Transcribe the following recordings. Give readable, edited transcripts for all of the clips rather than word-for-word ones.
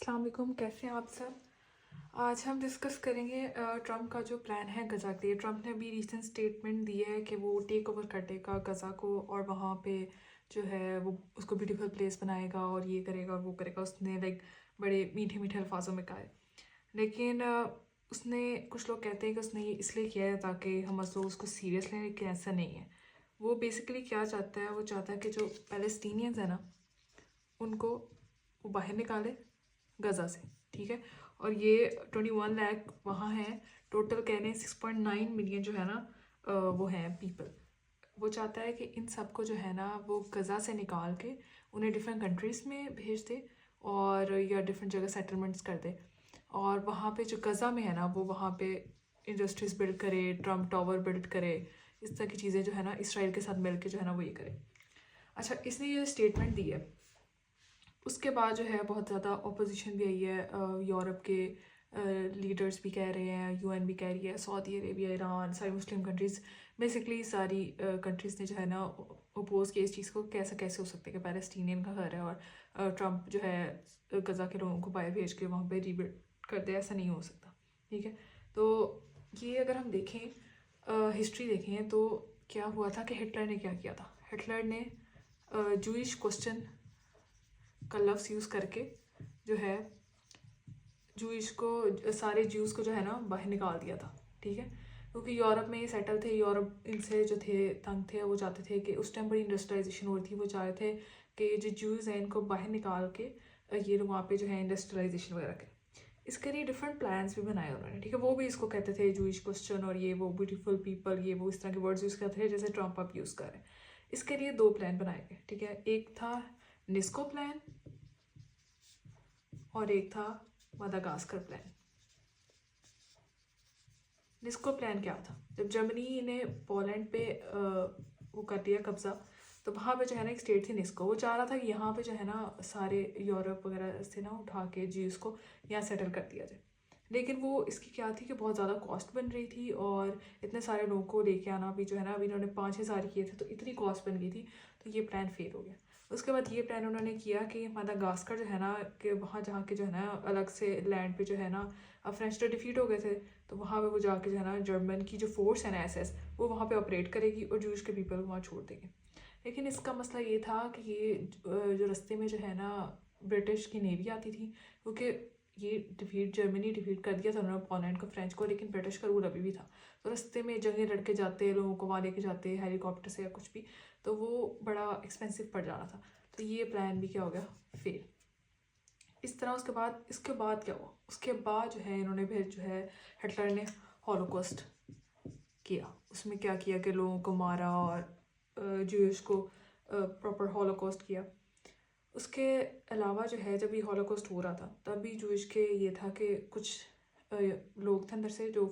अस्सलाम वालेकुम, कैसे हैं आप सब। आज हम डिस्कस करेंगे ट्रम्प का जो प्लान है गज़ा के लिए। ट्रम्प ने अभी रीसेंट स्टेटमेंट दी है कि वो टेक ओवर करेगा गज़ा को और वहाँ पे जो है वो उसको ब्यूटीफुल प्लेस बनाएगा और ये करेगा और वो करेगा। उसने बड़े मीठे मीठे अल्फाजों में कहा है, लेकिन उसने कुछ लोग कहते हैं कि उसने ये इसलिए किया है ताकि हम लोग उसको सीरियस लें, लेकिन ऐसा नहीं है। वो बेसिकली क्या चाहता है, वो चाहता है कि जो पैलेस्टीनियंस है ना उनको वो बाहर निकाले गज़ा से, ठीक है। और ये 21 लाख वहाँ हैं, टोटल कह रहे हैं 6.9 मिलियन जो है ना वो हैं पीपल। वो चाहता है कि इन सब को जो है ना वो गज़ा से निकाल के उन्हें डिफरेंट कंट्रीज़ में भेज दे और या डिफरेंट जगह सेटलमेंट्स कर दे, और वहाँ पे जो गज़ा में है ना वो वहाँ पे इंडस्ट्रीज़ बिल्ड करे, ट्रम्प टावर बिल्ड करे, इस तरह की चीज़ें जो है ना इसराइल के साथ मिल के जो है ना वो ये करे। अच्छा, इसने ये स्टेटमेंट दी है, उसके बाद जो है बहुत ज़्यादा अपोजिशन भी आई है। यूरोप के लीडर्स भी कह रहे हैं, यूएन भी कह रही है, सऊदी अरेबिया, ईरान, सारी मुस्लिम कंट्रीज़, बेसिकली सारी कंट्रीज़ ने जो है ना अपोज किया इस चीज़ को। कैसे हो सकता है कि पैलेस्टीनियन का घर है और ट्रम्प जो है गज़ा के लोगों को बाहर भेज के वहाँ पे रीबिल्ड कर दे, ऐसा नहीं हो सकता, ठीक है। तो ये अगर हम देखें हिस्ट्री देखें तो क्या हुआ था कि हिटलर ने क्या किया था। हिटलर ने जूइश क्वेश्चन का लफ्ज़ यूज़ करके जो है जूइश को, सारे ज्यूज़ को जो है ना बाहर निकाल दिया था, ठीक है। क्योंकि यूरोप में ये सेटल थे, यूरोप इनसे जो थे तंग थे, वो चाहते थे कि उस टाइम बड़ी इंडस्ट्रियलाइजेशन हो रही थी, वो चाहते थे कि जो ज्यूज़ हैं इनको बाहर निकाल के ये लोग वहाँ पे जो है इंडस्ट्रियलाइजेशन वगैरह करें। इसके लिए डिफरेंट प्लान्स भी बनाए उन्होंने, ठीक है। वो भी इसको कहते थे जूइश क्वेश्चन और ये वो ब्यूटीफुल पीपल, ये वो इस तरह के वर्ड्स यूज़ करते थे जैसे ट्रम्प आप यूज़ कर रहे हैं। इसके लिए 2 प्लान बनाए गए, ठीक है। एक था निस्को प्लान और एक था मदागास्कर प्लान। निस्को प्लान क्या था, जब जर्मनी ने पोलैंड पे वो कर दिया कब्जा, तो वहाँ पे जो है ना एक स्टेट थी निस्को। वो चाह रहा था कि यहाँ पे जो है ना सारे यूरोप वगैरह से ना उठा के ज्यूज़ को यहाँ सेटल कर दिया जाए, लेकिन वो इसकी क्या थी कि बहुत ज़्यादा कॉस्ट बन रही थी और इतने सारे लोगों को लेके आना भी जो है ना, अभी इन्होंने 5-6 साल किए थे तो इतनी कॉस्ट बन गई थी, तो ये प्लान फेल हो गया। उसके बाद ये प्लान उन्होंने किया कि मदागास्कर जो है ना कि वहाँ जहाँ के जो है ना अलग से लैंड पे जो है ना, अब फ्रेंच तो डिफीट हो गए थे, तो वहाँ पे वो जाके जो है ना जर्मन की जो फोर्स है ना एसएस, वो वहाँ पे ऑपरेट करेगी और जूश के पीपल को वहाँ छोड़ देंगे। लेकिन इसका मसला ये था कि ये जो रास्ते में जो है ना ब्रिटिश की नेवी आती थी, क्योंकि ये जर्मनी डिफीट कर दिया था उन्होंने पोलैंड को, फ्रेंच को, लेकिन ब्रिटिश का रूल अभी भी था। तो रास्ते में जंगें लड़के जाते, लोगों को वहाँ लेके जाते हेलीकॉप्टर से या कुछ भी, तो वो बड़ा एक्सपेंसिव पड़ जाना था। तो ये प्लान भी क्या हो गया, फेल। इस तरह इसके बाद क्या हुआ, उसके बाद जो है इन्होंने फिर जो है हिटलर ने हॉलोकॉस्ट किया। उसमें क्या किया कि लोगों को मारा और ज्यूश को प्रॉपर हॉलोकॉस्ट किया। उसके अलावा जो है जब ये हॉलोकॉस्ट हो रहा था तब भी ज्यूश के ये था कि कुछ लोग थे अंदर से जो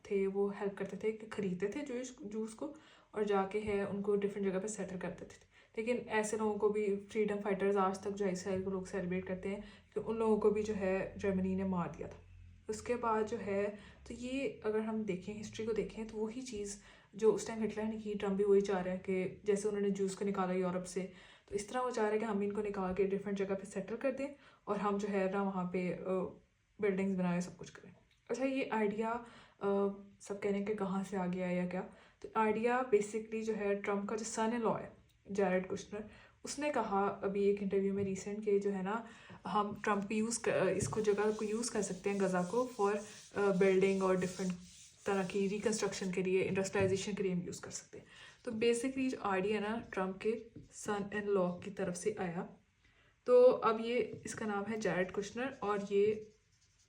थे वो हेल्प करते थे कि खरीदते थे जूस को और जाके है उनको डिफरेंट जगह पे सेटल कर देते थे। लेकिन ऐसे लोगों को भी फ्रीडम फाइटर्स आज तक जो इसराइल को लोग सेलिब्रेट करते हैं कि उन लोगों को भी जो है जर्मनी ने मार दिया था। उसके बाद जो है, तो ये अगर हम देखें हिस्ट्री को देखें तो वही चीज़ जो उस टाइम हिटलर ने की, ट्रम्प भी वही चाह रहा है कि जैसे उन्होंने जूस को निकाला यूरोप से, तो इस तरह वो चाह रहे हैं कि हम इनको निकाल के डिफरेंट जगह पे सेटल कर दें और हम जो है ना वहाँ पे बिल्डिंग्स बनाए, सब कुछ करें। अच्छा, ये आइडिया सब कह रहे हैं कि कहाँ से आ गया या क्या, तो आइडिया बेसिकली जो है ट्रम्प का जो सन इन लॉ है जैरेड कुशनर, उसने कहा अभी एक इंटरव्यू में रिसेंट के जो है ना हम ट्रम्प इसको जगह को यूज़ कर सकते हैं गज़ा को फॉर बिल्डिंग और डिफरेंट तरह की रिकन्स्ट्रक्शन के लिए, इंडस्ट्रियलाइजेशन के लिए हम यूज़ कर सकते हैं। तो बेसिकली जो आइडिया ना ट्रम्प के सन इन लॉ की तरफ से आया। तो अब ये इसका नाम है जैरेड कुशनर और ये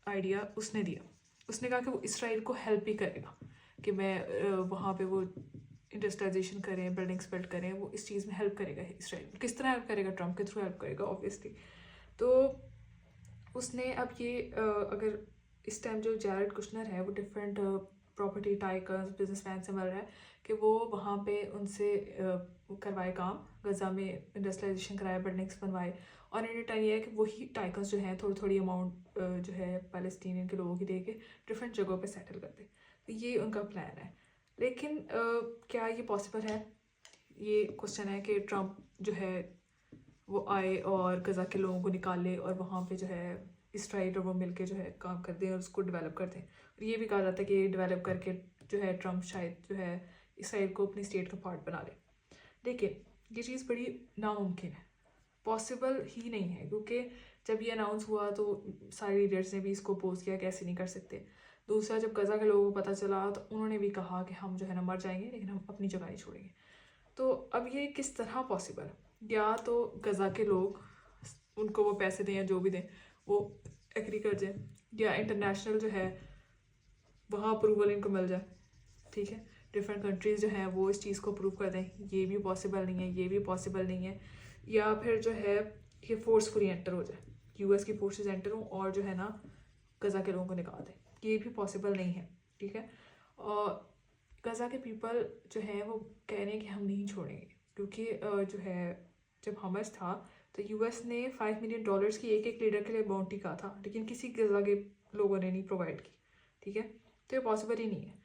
आइडिया उसने दिया। उसने कहा कि वो इसराइल को हेल्प भी करेगा कि मैं वहाँ पे वो इंडस्ट्रियलाइजेशन करें, बिल्डिंग्स बिल्ड करें, वो इस चीज़ में हेल्प करेगा इसराइल। किस तरह हेल्प करेगा, ट्रम्प के थ्रू हेल्प करेगा ऑब्वियसली। तो उसने अब ये अगर इस टाइम जो जैरेड कुशनर है वो डिफरेंट प्रॉपर्टी टाइकर्स, बिजनेसमैन से मिल रहा है कि वो वहाँ पे उनसे करवाए काम, गज़ा में इंडस्ट्रियलाइजेशन कराए, बिल्डिंग्स बनवाए, और इन रिटर्न ये है कि वही टाइकर्स जो हैं थोड़ी थोड़ी अमाउंट जो है पैलेस्टीनियन के लोगों की दे के डिफरेंट जगहों पे सेटल करते। तो ये उनका प्लान है, लेकिन क्या ये पॉसिबल है, ये क्वेश्चन है कि ट्रम्प जो है وہ آئے اور غزہ کے لوگوں کو نکالے اور وہاں پہ جو ہے اسرائیل اور وہ مل کے جو ہے کام کر دیں اور اس کو ڈیولپ کر دیں. اور یہ بھی کہا جاتا ہے کہ ڈیولپ کر کے جو ہے ٹرمپ شاید جو ہے اسرائیل کو اپنی اسٹیٹ کا پارٹ بنا لے. لیکن یہ چیز بڑی ناممکن ہے, پاسبل ہی نہیں ہے, کیونکہ جب یہ اناؤنس ہوا تو سارے لیڈرس نے بھی اس کو اپوز کیا کہ ایسے نہیں کر سکتے. دوسرا, جب غزہ کے لوگوں کو پتہ چلا تو انہوں نے بھی کہا کہ ہم جو ہے نا مر جائیں گے لیکن ہم اپنی جگہ نہیں چھوڑیں گے. تو اب یہ کس طرح پاسبل ہے؟ یا تو غزہ کے لوگ ان کو وہ پیسے دیں یا جو بھی دیں وہ ایگری کر جائیں, یا انٹرنیشنل جو ہے وہاں اپروول ان کو مل جائے. ٹھیک ہے, ڈفرینٹ کنٹریز جو ہیں وہ اس چیز کو اپروو کر دیں. یہ بھی پاسبل نہیں ہے, یہ بھی پاسبل نہیں ہے. یا پھر جو ہے کہ فورسفلی انٹر ہو جائے, یو ایس کی فورسز انٹر ہوں اور جو ہے نا غزہ کے لوگوں کو نکال دیں. یہ بھی پاسبل نہیں ہے. ٹھیک ہے, اور غزہ کے پیپل جو ہیں وہ کہہ رہے ہیں کہ ہم نہیں چھوڑیں گے, کیونکہ جو ہے جب حماس تھا تو یو ایس نے $5 ملین کی ایک لیڈر کے لیے باؤنٹی کہا تھا, لیکن کسی غزہ کے لوگوں نے نہیں پرووائڈ کی. ٹھیک ہے, تو یہ پاسبل ہی نہیں ہے.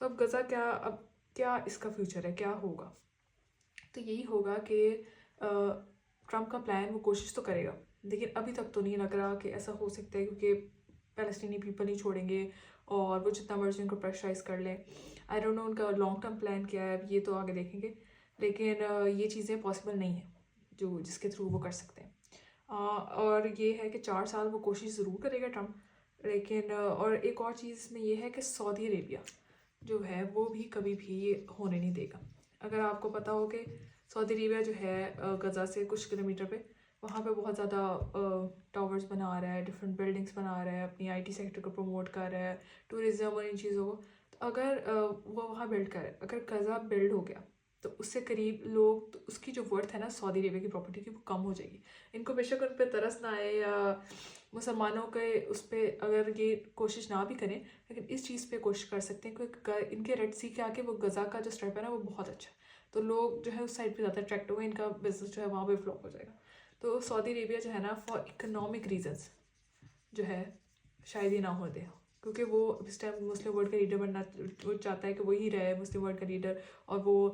تو اب غزہ اب کیا اس کا فیوچر ہے, کیا ہوگا؟ تو یہی ہوگا کہ ٹرمپ کا پلان وہ کوشش تو کرے گا, لیکن ابھی تک تو نہیں لگ رہا کہ ایسا ہو سکتا ہے, کیونکہ پیلسٹینی پیپل نہیں چھوڑیں گے اور وہ جتنا مرضی ان کو پریشرائز کر لیں. آئی ڈونٹ نو ان کا لانگ ٹرم پلان کیا ہے, یہ تو آگے دیکھیں گے, لیکن یہ چیزیں پاسبل نہیں ہیں جس کے تھرو وہ کر سکتے ہیں. اور یہ ہے کہ 4 سال وہ کوشش ضرور کرے گا ٹرمپ, لیکن اور ایک اور چیز میں یہ ہے کہ سعودی عربیہ جو ہے وہ بھی کبھی بھی ہونے نہیں دے گا. اگر آپ کو پتہ ہو کہ سعودی عربیہ جو ہے غزہ سے کچھ کلومیٹر پہ وہاں پہ بہت زیادہ ٹاورز بنا رہا ہے, ڈفرینٹ بلڈنگس بنا رہا ہے, اپنی آئی ٹی سیکٹر کو پروموٹ کر رہا ہے, ٹورزم اور ان چیزوں کو. تو اگر وہ وہاں بلڈ کرے, اگر غزہ بلڈ ہو گیا تو اس سے قریب لوگ, تو اس کی جو ورتھ ہے نا سعودی عربیہ کی پراپرٹی کی, وہ کم ہو جائے گی. ان کو بے شک ان پہ ترس نہ آئے یا مسلمانوں کے اس پہ اگر یہ کوشش نہ بھی کریں, لیکن اس چیز پہ کوشش کر سکتے ہیں, کیونکہ ان کے ریڈ سی کے آگے وہ غزہ کا جو اسٹریپ ہے نا وہ بہت اچھا ہے, تو لوگ جو ہے اس سائڈ پہ زیادہ اٹریکٹ ہوئے, ان کا بزنس جو ہے وہاں پہ فلوپ ہو جائے گا. تو سعودی عربیہ جو ہے نا فار اکنامک ریزنس جو ہے شاید ہی نہ ہو دے, کیونکہ وہ اس ٹائم مسلم ورلڈ کا لیڈر بننا وہ چاہتا ہے کہ وہی رہے مسلم ورلڈ کا لیڈر, اور وہ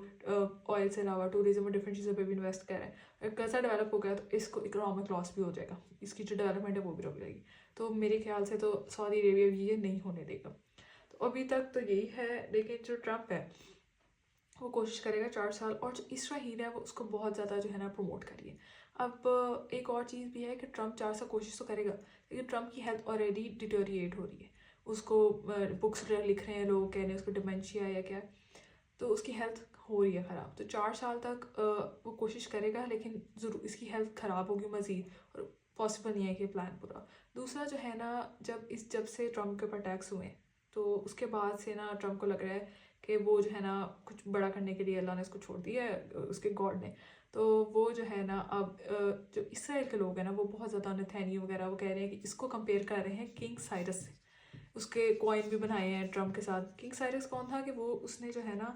آئل سے علاوہ ٹورزم اور ڈفرینٹ چیزوں پہ بھی انویسٹ کر رہے ہیں. اگر غزہ ڈیولپ ہو گیا تو اس کو اکنامک لاس بھی ہو جائے گا, اس کی جو ڈیولپمنٹ ہے وہ بھی رک جائے گی. تو میرے خیال سے تو سعودی عربیہ بھی یہ نہیں ہونے دے گا. تو ابھی تک تو یہی ہے, لیکن جو ٹرمپ ہے وہ کوشش کرے گا 4 سال, اور جو اسرائیل ہے وہ اس کو بہت زیادہ جو ہے نا پروموٹ کریے. اب ایک اور چیز بھی ہے کہ ٹرمپ 4 سال کوشش تو کرے گا, لیکن ٹرمپ کی ہیلتھ آلریڈی ڈیٹوریٹ ہو رہی ہے. اس کو بکس لکھ رہے ہیں لوگ, کہہ رہے ہیں اس کو ڈیمنشیا یا کیا, تو اس کی ہیلتھ ہو رہی ہے خراب. تو 4 سال تک وہ کوشش کرے گا, لیکن ضرور اس کی ہیلتھ خراب ہوگی مزید, اور پاسبل نہیں ہے کہ پلان پورا. دوسرا جو ہے نا, جب سے ٹرمپ کے اوپر ٹیکس ہوئے تو اس کے بعد سے نا ٹرمپ کو لگ رہا ہے کہ وہ جو ہے نا کچھ بڑا کرنے کے لیے اللہ نے اس کو چھوڑ دیا ہے, اس کے گاڈ نے. تو وہ جو ہے نا اب جو اسرائیل کے لوگ ہیں نا وہ بہت زیادہ نتھینی وغیرہ وہ کہہ رہے ہیں کہ اس کو کمپیئر کر رہے ہیں کنگ سائرس سے. اس کے کوائن بھی بنائے ہیں ٹرمپ کے ساتھ. کنگ سائرس کون تھا کہ وہ اس نے جو ہے نا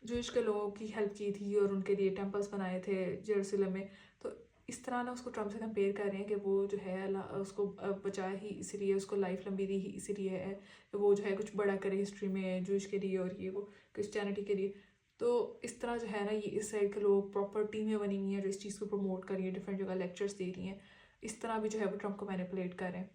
جوئش کے لوگوں کی ہیلپ کی تھی اور ان کے لیے ٹیمپلز بنائے تھے جیروسلم میں. تو اس طرح نا اس کو ٹرمپ سے کمپیئر کر رہے ہیں کہ وہ جو ہے اللہ اس کو بچایا ہی اسی لیے, اس کو لائف لمبی دی ہی اسی لیے ہے کہ وہ جو ہے کچھ بڑا کرے ہسٹری میں جوئش کے لیے اور یہ وہ کرسچینٹی کے لیے. تو اس طرح جو ہے نا یہ اس سائڈ کے لوگ پراپر ٹیمیں بنی ہوئی ہیں جو اس چیز کو پروموٹ کر رہی ہیں, ڈفرینٹ جگہ لیکچرس دے رہی ہیں, اس طرح بھی جو ہے وہ ٹرمپ کو مینیپولیٹ کر رہے ہیں.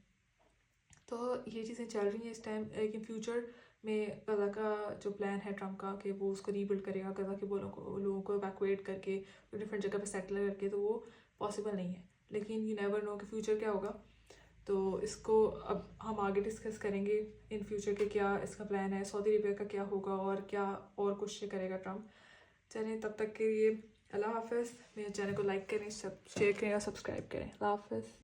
تو یہ چیزیں چل رہی ہیں اس ٹائم, لیکن فیوچر میں غزہ کا جو پلان ہے ٹرمپ کا کہ وہ اس کو ریبلڈ کرے گا, غزہ کے لوگوں کو ایویکویٹ کر کے ڈفرینٹ جگہ پہ سیٹل کر کے, تو وہ پاسبل نہیں ہے. لیکن یو نیور نو کہ فیوچر کیا ہوگا. تو اس کو اب ہم آگے ڈسکس کریں گے ان فیوچر کے کیا اس کا پلان ہے, سعودی عربیہ کا کیا ہوگا اور کیا اور کچھ کرے گا ٹرمپ. چلیں تب تک کے لیے اللہ حافظ. میرے چینل کو لائک کریں, شیئر کریں اور سبسکرائب کریں. اللہ حافظ.